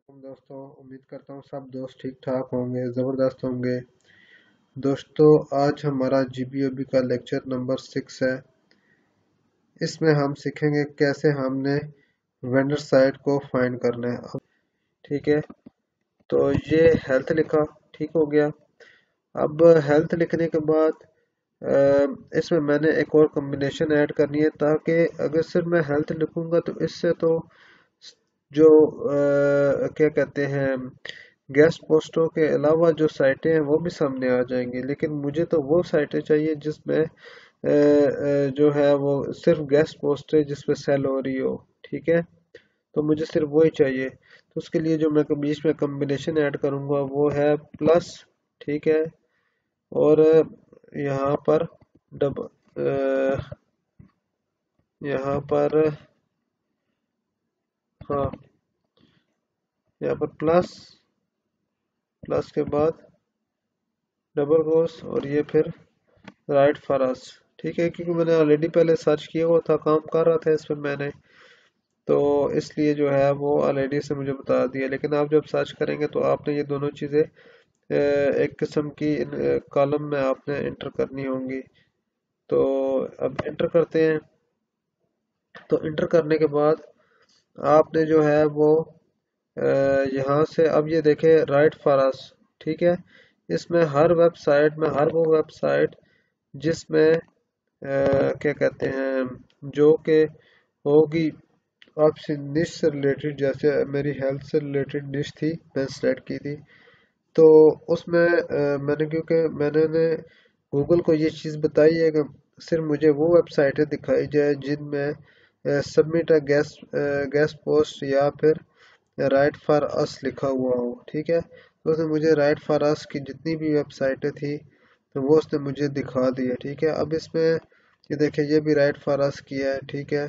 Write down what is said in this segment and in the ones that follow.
दोस्तों, उम्मीद करता हूँ सब दोस्त ठीक ठाक होंगे, ज़बरदस्त होंगे। दोस्तों, आज हमारा जीबीओबी का लेक्चर नंबर 6 है। इसमें हम सीखेंगे कैसे हमने वेंडर साइट को फाइंड करना है। ठीक है, तो ये हेल्थ लिखा, ठीक हो गया। अब हेल्थ लिखने के बाद इसमें मैंने एक और कॉम्बिनेशन ऐड करनी है, ताकि अगर सिर्फ मैं हेल्थ लिखूंगा तो इससे तो जो क्या कहते हैं, गेस्ट पोस्टों के अलावा जो साइटें हैं वो भी सामने आ जाएंगी। लेकिन मुझे तो वो साइटें चाहिए जिसमें जो है वो सिर्फ गेस्ट पोस्ट है, जिसपे सेल हो रही हो। ठीक है, तो मुझे सिर्फ वही चाहिए। तो उसके लिए जो मैं बीच में कॉम्बिनेशन ऐड करूंगा वो है प्लस। ठीक है, और यहाँ पर डब यहाँ पर, हाँ, यहाँ पर प्लस, प्लस के बाद डबल कोर्स, और ये फिर राइट फॉर अस। ठीक है, क्योंकि मैंने ऑलरेडी पहले सर्च किया हुआ था, काम कर रहा था इस पर मैंने, तो इसलिए जो है वो ऑलरेडी से मुझे बता दिया। लेकिन आप जब सर्च करेंगे तो आपने ये दोनों चीज़ें एक किस्म की कॉलम में आपने इंटर करनी होंगी। तो अब इंटर करते हैं। तो इंटर करने के बाद आपने जो है वो यहाँ से अब ये देखें, राइट फॉर अस। ठीक है, इसमें हर वेबसाइट में, हर वो वेबसाइट जिसमें क्या कहते हैं, जो कि होगी आपसे निश से रिलेटेड, जैसे मेरी हेल्थ से रिलेटेड निश थी, मैं सेलेक्ट की थी। तो उसमें मैंने, क्योंकि मैंने गूगल को ये चीज़ बताई है कि सिर्फ मुझे वो वेबसाइटें दिखाई जाए जिनमें सबमिट अ गेस्ट पोस्ट या फिर राइट फॉर अस लिखा हुआ हो। ठीक है, तो उसने मुझे राइट फॉर अस की जितनी भी वेबसाइटें थी तो वो उसने मुझे दिखा दी है। ठीक है, अब इसमें ये देखिए, ये भी राइट फॉर अस किया है। ठीक है,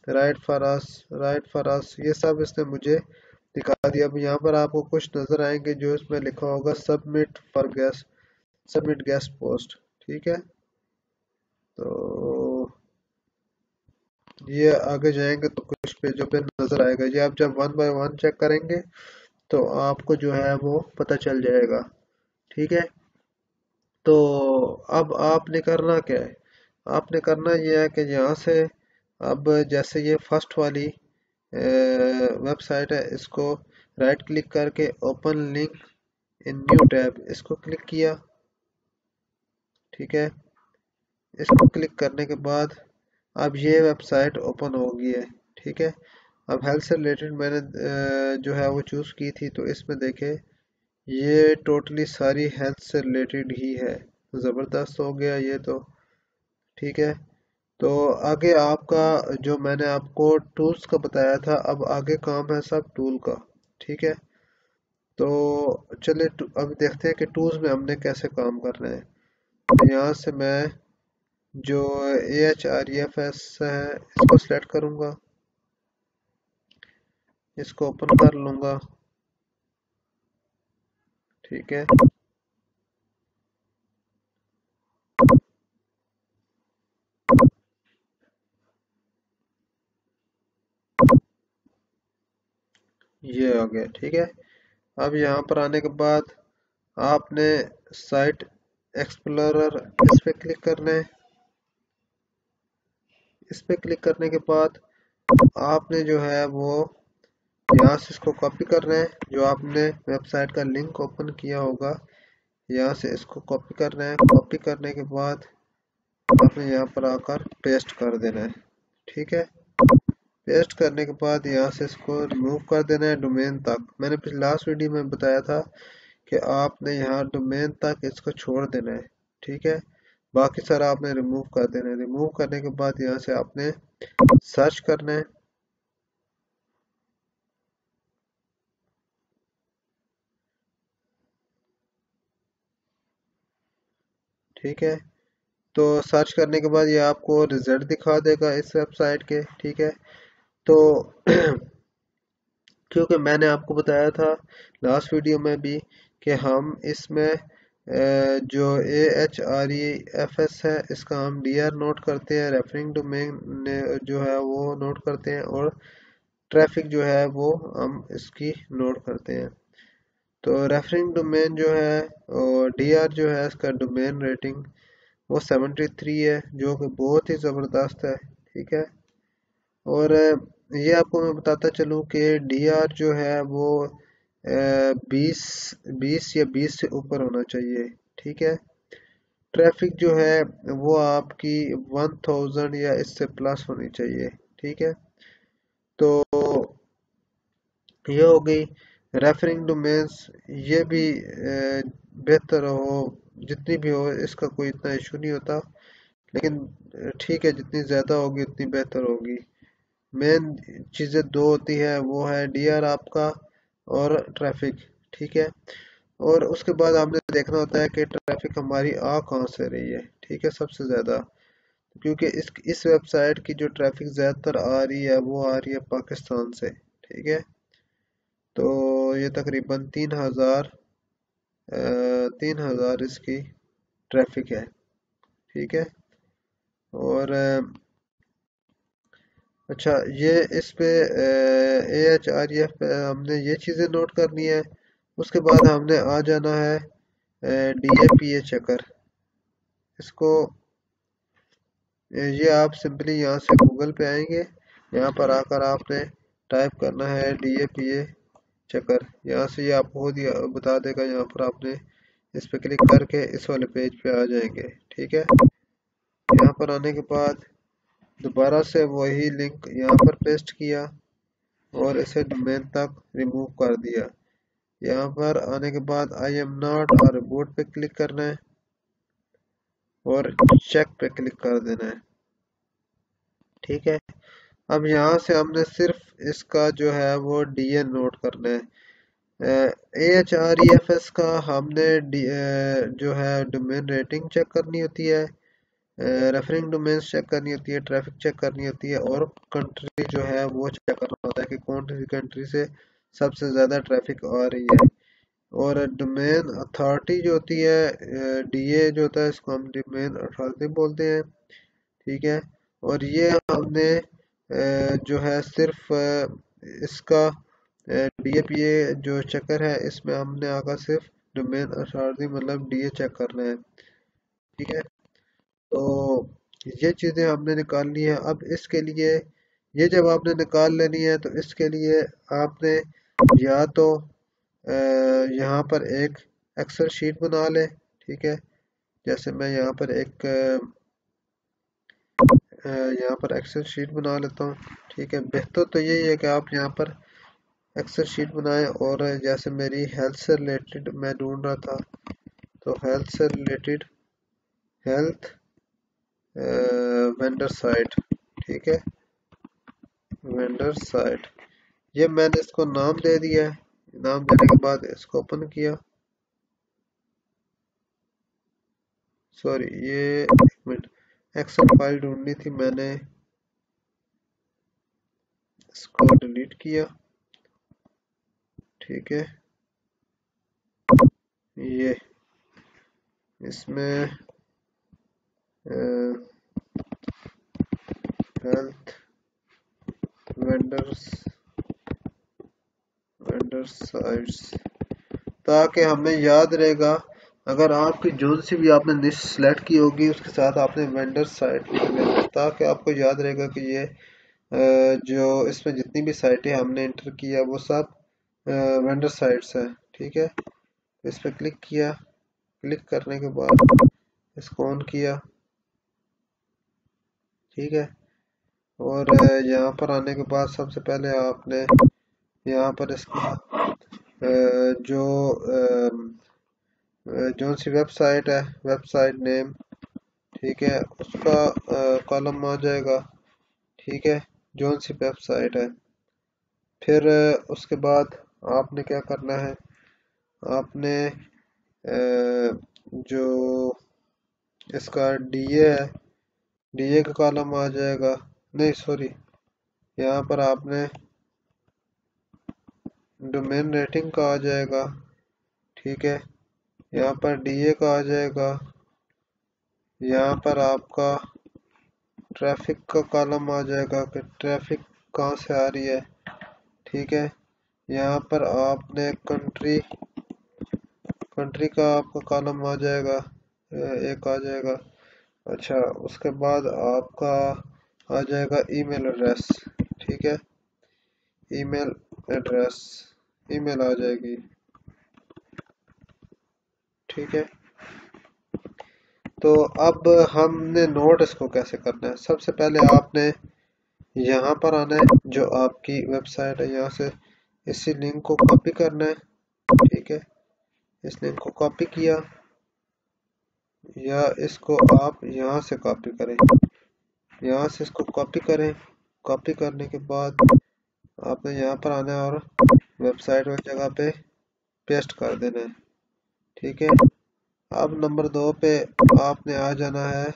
right for us, right for us, ये सब इसने मुझे दिखा दिया। अब यहाँ पर आपको कुछ नजर आएंगे जो इसमें लिखा होगा submit for guest, submit guest post. ठीक है, तो ये आगे जाएंगे तो कुछ पेजों पे नजर आएगा। ये आप जब वन बाय वन चेक करेंगे तो आपको जो है वो पता चल जाएगा। ठीक है, तो अब आपने करना क्या है, आपने करना यह है कि यहाँ से, अब जैसे ये फर्स्ट वाली वेबसाइट है, इसको राइट क्लिक करके open link in new tab, इसको क्लिक किया। ठीक है, इसको क्लिक करने के बाद अब ये वेबसाइट ओपन हो गई है। ठीक है, अब हेल्थ से रिलेटेड मैंने जो है वो चूज़ की थी, तो इसमें देखे ये टोटली सारी हेल्थ से रिलेटेड ही है। ज़बरदस्त हो गया ये तो। ठीक है, तो आगे आपका, जो मैंने आपको टूल्स का बताया था, अब आगे काम है सब टूल का। ठीक है, तो चलिए अब देखते हैं कि टूल्स में हमने कैसे काम करना है। तो यहाँ से मैं जो AHREFS है इसको सिलेक्ट करूँगा, इसको ओपन कर लूँगा। ठीक है, ये हो गया। ठीक है, अब यहाँ पर आने के बाद आपने साइट एक्सप्लोरर, इस पे क्लिक करना है। इस पे क्लिक करने के बाद आपने जो है वो यहाँ से इसको कॉपी करना है, जो आपने वेबसाइट का लिंक ओपन किया होगा, यहाँ से इसको कॉपी करना है। कॉपी करने के बाद आपने यहाँ पर आकर पेस्ट कर देना है। ठीक है, पेस्ट करने के बाद यहाँ से इसको रिमूव कर देना है डोमेन तक। मैंने पिछले लास्ट वीडियो में बताया था कि आपने यहाँ डोमेन तक इसको छोड़ देना है। ठीक है, बाकी सारा आपने रिमूव कर देना है। रिमूव करने के बाद यहाँ से आपने सर्च करना है। ठीक है, तो सर्च करने के बाद ये आपको रिजल्ट दिखा देगा इस वेबसाइट के। ठीक है, तो क्योंकि मैंने आपको बताया था लास्ट वीडियो में भी कि हम इसमें जो AHREFS है इसका हम DR नोट करते हैं, रेफरिंग डोमेन जो है वो नोट करते हैं, और ट्रैफिक जो है वो हम इसकी नोट करते हैं। तो रेफरिंग डोमेन जो है और DR जो है इसका डोमेन रेटिंग वो 73 है, जो कि बहुत ही ज़बरदस्त है। ठीक है। और ये आपको मैं बताता चलूँ कि DR जो है वो 20 या 20 से ऊपर होना चाहिए। ठीक है। ट्रैफिक जो है वो आपकी 1000 या इससे प्लस होनी चाहिए। ठीक है। तो ये हो गई रेफरिंग डोमेन्स। ये भी बेहतर हो, जितनी भी हो इसका कोई इतना इशू नहीं होता, लेकिन ठीक है जितनी ज़्यादा होगी उतनी बेहतर होगी। मेन चीज़ें दो होती है, वो है DR आपका और ट्रैफिक। ठीक है। और उसके बाद आपने देखना होता है कि ट्रैफिक हमारी आ कहाँ से रही है। ठीक है। सबसे ज़्यादा, क्योंकि इस वेबसाइट की जो ट्रैफिक ज़्यादातर आ रही है वो आ रही है पाकिस्तान से। ठीक है। तो ये तकरीबन 3000 इसकी ट्रैफिक है। ठीक है। और अच्छा, ये इस पे AHREF पे हमने ये चीज़ें नोट करनी है। उसके बाद हमने आ जाना है DAPA चेकर। इसको ये आप सिंपली यहाँ से गूगल पे आएंगे, यहाँ पर आकर आपने टाइप करना है DAPA चेकर। यहाँ से ये आपको खुद ही बता देगा। यहाँ पर आपने इस पे क्लिक करके इस वाले पेज पे आ जाएंगे। ठीक है। यहाँ पर आने के बाद दोबारा से वही लिंक यहाँ पर पेस्ट किया और इसे डोमेन तक रिमूव कर दिया। यहाँ पर आने के बाद आई एम नॉट और रिपोर्ट पे क्लिक करना है और चेक पे क्लिक कर देना है। ठीक है। अब यहाँ से हमने सिर्फ इसका जो है वो DN नोट करना है। AHREFS का हमने जो है डोमेन रेटिंग चेक करनी होती है, रेफरिंग डोमेन्स चेक करनी होती है, ट्रैफिक चेक करनी होती है, और कंट्री जो है वो चेक करना होता है कि कौन सी कंट्री से सबसे ज़्यादा ट्रैफिक आ रही है। और डोमेन अथॉरिटी जो होती है, DA जो होता है, इसको हम डोमेन अथॉरिटी बोलते हैं। ठीक है। और ये हमने जो है सिर्फ इसका DAPA जो चेकर है इसमें हमने आकर सिर्फ डोमेन अथॉरिटी मतलब DA चेक करना है। ठीक है। तो ये चीज़ें हमने निकाल ली है। अब इसके लिए ये जब आपने निकाल लेनी है तो इसके लिए आपने या तो यहाँ पर एक एक्सेल शीट बना ले। ठीक है। जैसे मैं यहाँ पर एक यहाँ पर एक्सेल शीट बना लेता हूँ। ठीक है। बेहतर तो यही है कि आप यहाँ पर एक्सेल शीट बनाएं। और जैसे मेरी हेल्थ से रिलेटेड मैं ढूंढ रहा था, तो हेल्थ से रिलेटेड हेल्थ वेंडर साइट। ठीक है। वेंडर साइट, ये मैंने इसको नाम दे दिया है। नाम देने के बाद इसको ओपन किया। सॉरी, ये एक मिनट, एक्सेल फाइल ढूंढनी थी मैंने, इसको डिलीट किया। ठीक है। ये इसमें हेल्थ वेंडर्स वेंडर साइट्स, ताकि हमें याद रहेगा। अगर आपकी जो सी भी आपने लिस्ट सेलेक्ट की होगी उसके साथ आपने वेंडर साइट लिख लेना, ताकि आपको याद रहेगा कि ये जो इसमें जितनी भी साइटें हमने इंटर किया वो सब वेंडर साइट्स है। ठीक है। इस पर क्लिक किया। क्लिक करने के बाद इसको ऑन किया। ठीक है। और यहाँ पर आने के बाद सबसे पहले आपने यहाँ पर इसका जो जो सी वेबसाइट है, वेबसाइट नेम, ठीक है, उसका कॉलम आ जाएगा। ठीक है। जो सी वेबसाइट है। फिर उसके बाद आपने क्या करना है, आपने जो इसका DA है, DA का कॉलम आ जाएगा। नहीं सॉरी, यहाँ पर आपने डोमेन रेटिंग का आ जाएगा। ठीक है। यहाँ पर DA का आ जाएगा। यहाँ पर आपका ट्रैफिक का कॉलम आ जाएगा कि ट्रैफिक कहाँ से आ रही है। ठीक है। यहाँ पर आपने कंट्री का आपका कॉलम आ जाएगा, एक आ जाएगा। अच्छा, उसके बाद आपका आ जाएगा ईमेल एड्रेस। ठीक है, ईमेल एड्रेस, ईमेल आ जाएगी। ठीक है, तो अब हमने नोट इसको कैसे करना है। सबसे पहले आपने यहाँ पर आना है, जो आपकी वेबसाइट है, यहाँ से इसी लिंक को कॉपी करना है। ठीक है, इस लिंक को कॉपी किया, या इसको आप यहाँ से कॉपी करें, यहाँ से इसको कॉपी करें। कॉपी करने के बाद आपने यहाँ पर आना है और वेबसाइट वाली जगह पे पेस्ट कर देना है। ठीक है, अब नंबर 2 पे आपने आ जाना है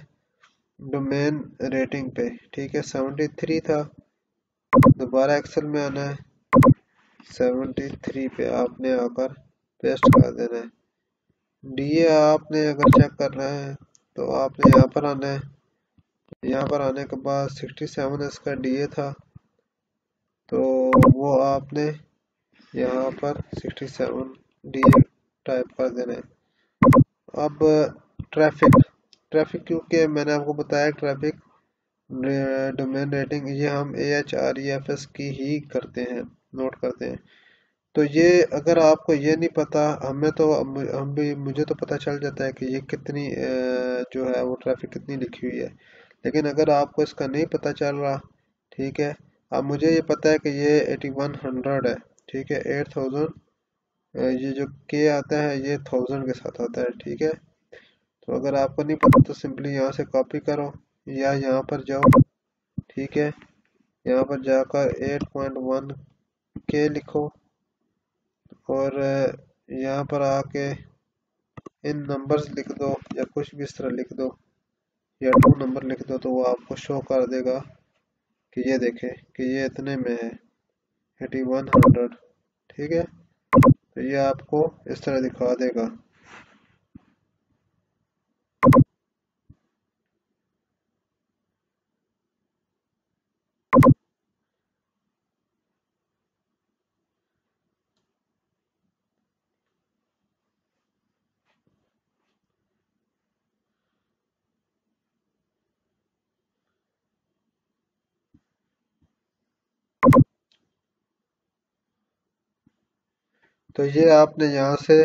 डोमेन रेटिंग पे। ठीक है, 73 था, दोबारा एक्सेल में आना है, 73 पे आपने आकर पेस्ट कर देना है। डीए आपने अगर चेक करना है तो आपने यहाँ पर आना है, यहाँ पर आने के बाद 67 इसका डीए था, तो वो आपने यहाँ पर 67 डीए टाइप कर देना है। अब ट्रैफिक क्योंकि मैंने आपको बताया ट्रैफिक डोमेन रेटिंग ये हम AHREFS की ही करते हैं, नोट करते हैं। तो ये अगर आपको ये नहीं पता, हमें तो हम भी मुझे तो पता चल जाता है कि ये कितनी जो है वो ट्रैफिक कितनी लिखी हुई है, लेकिन अगर आपको इसका नहीं पता चल रहा, ठीक है, अब मुझे ये पता है कि ये 8100 है। ठीक है, 8000, ये जो के आता है ये 1000 के साथ आता है। ठीक है, तो अगर आपको नहीं पता तो सिंपली यहाँ से कॉपी करो या यहाँ पर जाओ। ठीक है, यहाँ पर जाकर 8.1 के लिखो और यहाँ पर आके इन नंबर्स लिख दो या कुछ भी इस तरह लिख दो, या 2 नंबर लिख दो, तो वो आपको शो कर देगा कि ये देखें कि ये इतने में है, 8100। ठीक है, तो ये आपको इस तरह दिखा देगा। तो ये आपने यहाँ से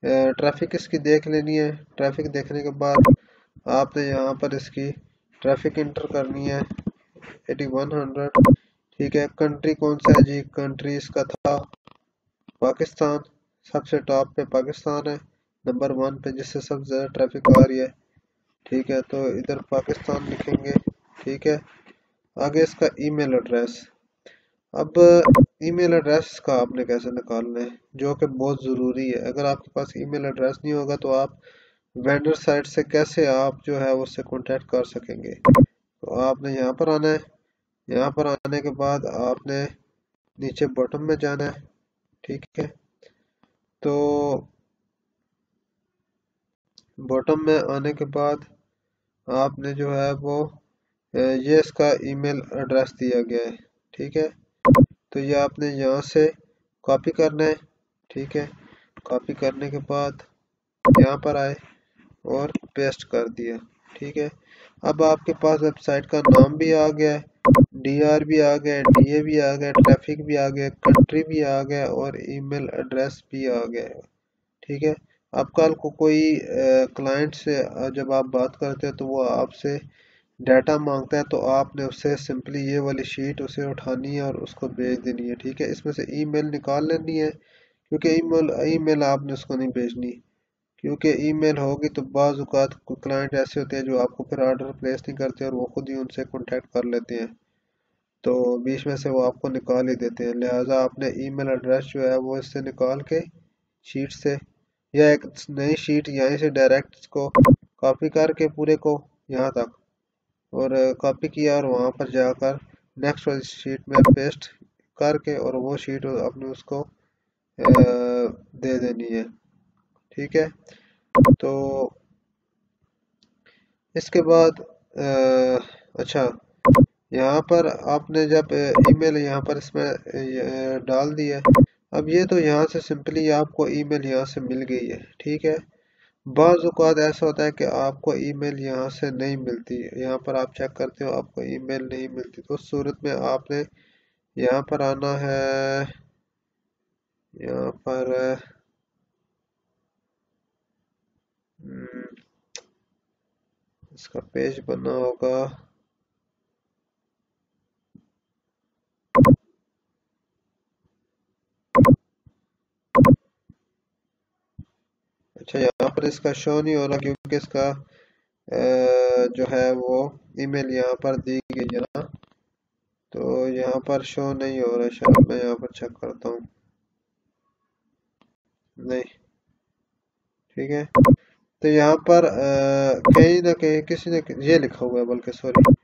ट्रैफिक इसकी देख लेनी है। ट्रैफिक देखने के बाद आपने यहाँ पर इसकी ट्रैफिक इंटर करनी है, 8100। ठीक है, कंट्री कौन सा है जी, कंट्री इसका था पाकिस्तान, सबसे टॉप पे पाकिस्तान है, नंबर 1 पे, जिससे सबसे ज़्यादा ट्रैफिक आ रही है। ठीक है, तो इधर पाकिस्तान लिखेंगे। ठीक है, आगे इसका ईमेल एड्रेस। अब ईमेल एड्रेस का आपने कैसे निकालना है, जो कि बहुत ज़रूरी है। अगर आपके पास ईमेल एड्रेस नहीं होगा तो आप वेंडर साइट से कैसे आप जो है उससे कांटेक्ट कर सकेंगे। तो आपने यहाँ पर आना है, यहाँ पर आने के बाद आपने नीचे बॉटम में जाना है। ठीक है, तो बॉटम में आने के बाद आपने जो है वो ये इसका ईमेल एड्रेस दिया गया है। ठीक है, तो ये आपने यहाँ से कॉपी करना है। ठीक है, कॉपी करने के बाद यहाँ पर आए और पेस्ट कर दिया। ठीक है, अब आपके पास वेबसाइट का नाम भी आ गया है, DR भी आ गया, DA भी आ गया, ट्रैफिक भी आ गया, कंट्री भी आ गया और ईमेल एड्रेस भी आ गया है। ठीक है, अब कल को कोई क्लाइंट से जब आप बात करते हैं तो वो आपसे डाटा मांगता है, तो आपने उससे सिंपली ये वाली शीट उसे उठानी है और उसको भेज देनी है। ठीक है, इसमें से ईमेल निकाल लेनी है, क्योंकि ईमेल आपने उसको नहीं भेजनी, क्योंकि ईमेल होगी तो बाज़ औक़ात क्लाइंट ऐसे होते हैं जो आपको फिर ऑर्डर प्लेस नहीं करते और वो खुद ही उनसे कांटेक्ट कर लेते हैं, तो बीच में से वो आपको निकाल ही देते हैं। लिहाजा आपने ईमेल एड्रेस जो है वो इससे निकाल के शीट से, या एक नई शीट यहीं से डायरेक्ट इसको कॉपी करके पूरे को यहाँ तक, और कॉपी किया और वहाँ पर जाकर नेक्स्ट वाली शीट में पेस्ट करके और वो शीट अपने उसको दे देनी है। ठीक है, तो इसके बाद अच्छा, यहाँ पर आपने जब ईमेल यहाँ पर इसमें डाल दिया, अब ये तो यहाँ से सिंपली आपको ईमेल यहाँ से मिल गई है, ठीक है। बाज़ औक़ात ऐसा होता है कि आपको ईमेल यहाँ से नहीं मिलती, यहाँ पर आप चेक करते हो आपको ईमेल नहीं मिलती, तो उस सूरत में आपने यहाँ पर आना है, यहाँ पर इसका पेज बना होगा। अच्छा, यहाँ पर इसका शो नहीं हो रहा क्योंकि इसका जो है वो ईमेल यहाँ पर दी गई है ना, तो यहाँ पर शो नहीं हो रहा है। शायद मैं यहाँ पर चेक करता हूँ, नहीं, ठीक है। तो यहाँ पर कहीं ना कहीं किसी ने ये लिखा हुआ है, बल्कि सॉरी,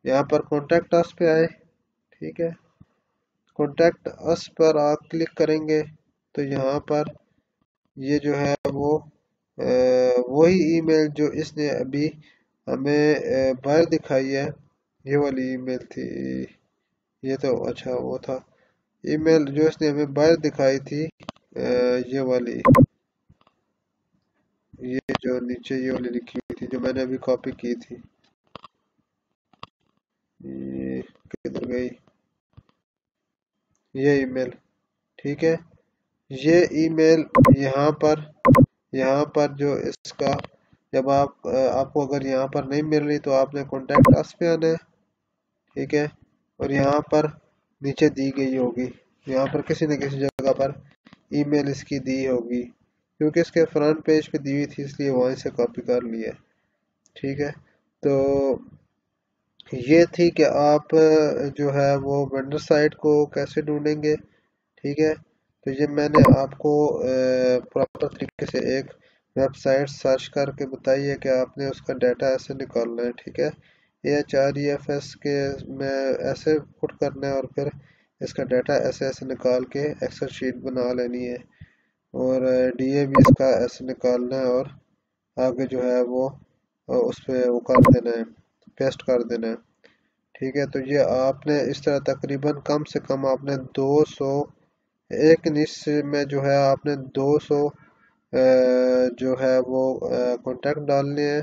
यहाँ पर कॉन्टैक्ट अस पे आए, ठीक है। कॉन्टैक्ट अस पर आप क्लिक करेंगे तो यहाँ पर ये जो है वो वही ईमेल जो इसने अभी हमें बाहर दिखाई है, ये वाली ईमेल थी। ये तो अच्छा वो था ईमेल जो इसने हमें बाहर दिखाई थी, ये वाली, ये जो नीचे ये वाली लिखी हुई थी जो मैंने अभी कॉपी की थी, ये किधर गई, ये ईमेल, ठीक है। ये ईमेल यहाँ पर जो इसका, जब आपको अगर यहाँ पर नहीं मिल रही तो आपने कॉन्टैक्ट अस पे आना है, ठीक है। और यहाँ पर नीचे दी गई होगी, यहाँ पर किसी न किसी जगह पर ईमेल इसकी दी होगी, क्योंकि इसके फ्रंट पेज पे दी हुई थी इसलिए वहीं से कॉपी कर लिया, ठीक है। तो ये थी कि आप जो है वो वेंडर साइट को कैसे ढूंढेंगे, ठीक है। तो ये मैंने आपको प्रॉपर तरीके से एक वेबसाइट सर्च करके बताई है कि आपने उसका डाटा ऐसे निकालना है, ठीक है। AHREFS के में ऐसे पुट करना है और फिर इसका डाटा ऐसे ऐसे निकाल के एक्सेल शीट बना लेनी है, और DA भी इसका ऐसे निकालना है और आगे जो है वो उस पर वो कर देना है, पेस्ट कर देना है, ठीक है। तो ये आपने इस तरह तकरीबन कम से कम आपने 200, एक निश में जो है आपने 200 जो है वो कॉन्टैक्ट डालने हैं,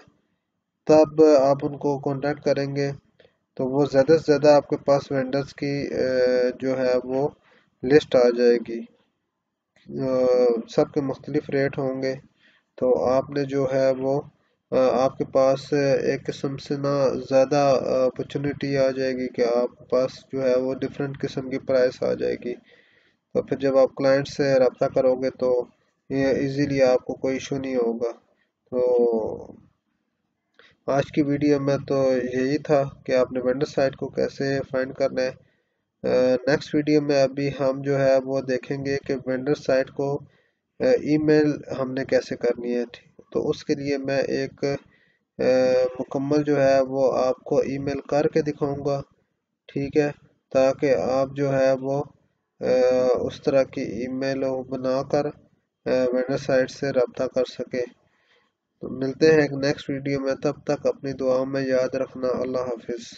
तब आप उनको कॉन्टैक्ट करेंगे तो वो ज़्यादा से ज़्यादा आपके पास वेंडर्स की जो है वो लिस्ट आ जाएगी। सबके मुख्तलिफ रेट होंगे, तो आपने जो है वो आपके पास एक किस्म से ना ज़्यादा अपॉर्चुनिटी आ जाएगी कि आपके पास जो है वो डिफरेंट किस्म की प्राइस आ जाएगी। तो फिर जब आप क्लाइंट से रब्ता करोगे तो ये इजीली आपको कोई इशू नहीं होगा। तो आज की वीडियो में तो यही था कि आपने वेंडर साइट को कैसे फाइंड करना है। नेक्स्ट वीडियो में अभी हम जो है वो देखेंगे कि वेंडर साइट को ईमेल हमने कैसे करनी है, तो उसके लिए मैं एक मुकम्मल जो है वो आपको ईमेल करके दिखाऊंगा, ठीक है, ताकि आप जो है वो उस तरह की ईमेल बनाकर वेंडर साइट से रब्ता कर सके। तो मिलते हैं एक नेक्स्ट वीडियो में, तब तक अपनी दुआओं में याद रखना। अल्लाह हाफिज़।